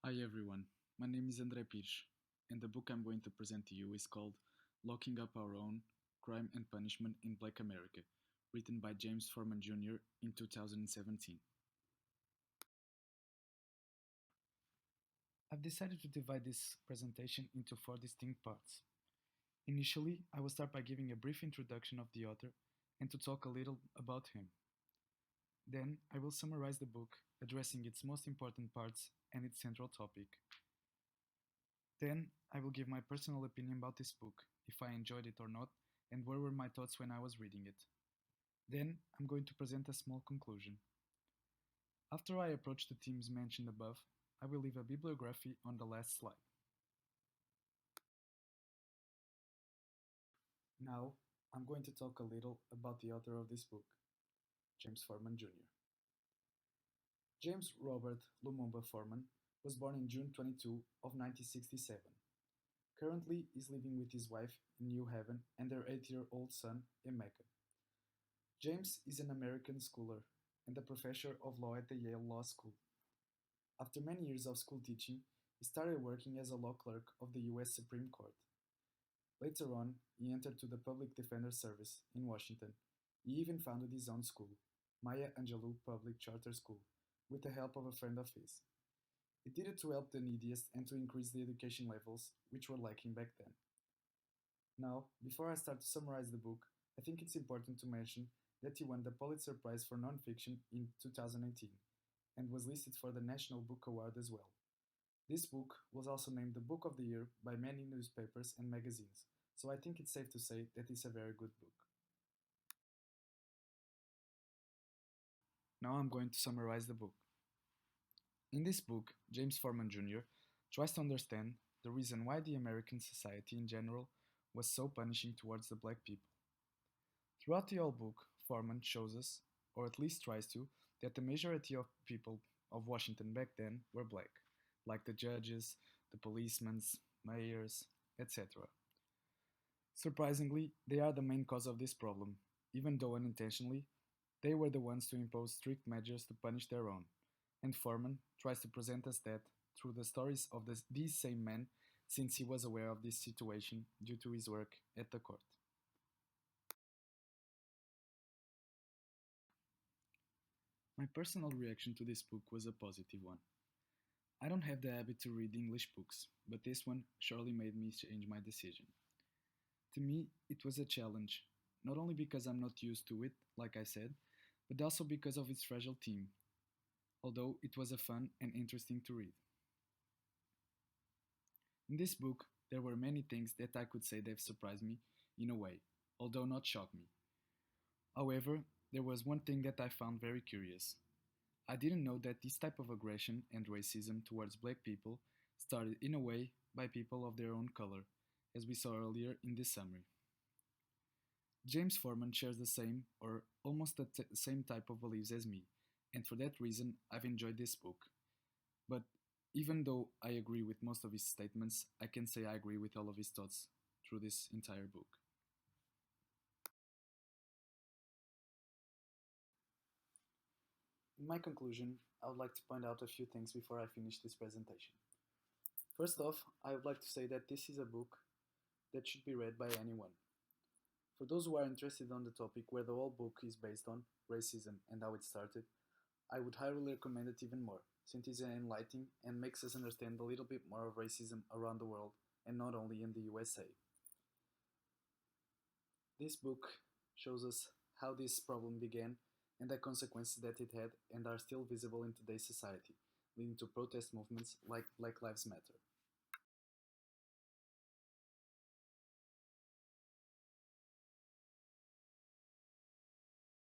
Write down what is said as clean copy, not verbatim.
Hi everyone, my name is Pires, and the book I'm going to present to you is called Locking Up Our Own Crime and Punishment in Black America, written by James Foreman Jr. in 2017. I've decided to divide this presentation into four distinct parts. Initially, I will start by giving a brief introduction of the author and to talk a little about him. Then, I will summarize the book, addressing its most important parts and its central topic. Then, I will give my personal opinion about this book, if I enjoyed it or not, and what were my thoughts when I was reading it. Then, I'm going to present a small conclusion. After I approach the themes mentioned above, I will leave a bibliography on the last slide. Now, I'm going to talk a little about the author of this book, James Foreman Jr. James Robert Lumumba Foreman was born in June 22 of 1967. Currently, is living with his wife in New Haven and their 8-year-old son in Mecca. James is an American scholar and a professor of law at the Yale Law School. After many years of school teaching, he started working as a law clerk of the US Supreme Court. Later on, he entered to the Public Defender Service in Washington. He even founded his own school, Maya Angelou Public Charter School, with the help of a friend of his. He did it to help the neediest and to increase the education levels, which were lacking back then. Now, before I start to summarize the book, I think it's important to mention that he won the Pulitzer Prize for Nonfiction in 2018 and was listed for the National Book Award as well. This book was also named the Book of the Year by many newspapers and magazines, so I think it's safe to say that it's a very good book. Now I'm going to summarize the book. In this book, James Foreman Jr. tries to understand the reason why the American society in general was so punishing towards the black people. Throughout the whole book, Foreman shows us, or at least tries to, that the majority of people of Washington back then were black, like the judges, the policemen, mayors, etc. Surprisingly, they are the main cause of this problem, even though unintentionally, they were the ones to impose strict measures to punish their own, and Foreman tries to present us that through the stories of these same men, since he was aware of this situation due to his work at the court. My personal reaction to this book was a positive one. I don't have the habit to read English books, but this one surely made me change my decision. To me, it was a challenge, not only because I'm not used to it, like I said, but also because of its fragile theme, although it was a fun and interesting to read. In this book, there were many things that I could say they've surprised me in a way, although not shocked me. However, there was one thing that I found very curious. I didn't know that this type of aggression and racism towards black people started in a way by people of their own color, as we saw earlier in this summary. James Foreman shares the same, or almost the same type of beliefs as me, and for that reason I've enjoyed this book. But even though I agree with most of his statements, I can say I agree with all of his thoughts through this entire book. In my conclusion, I would like to point out a few things before I finish this presentation. First off, I would like to say that this is a book that should be read by anyone. For those who are interested on the topic where the whole book is based on, racism and how it started, I would highly recommend it even more, since it is enlightening and makes us understand a little bit more of racism around the world and not only in the USA. This book shows us how this problem began and the consequences that it had and are still visible in today's society, leading to protest movements like Black Lives Matter.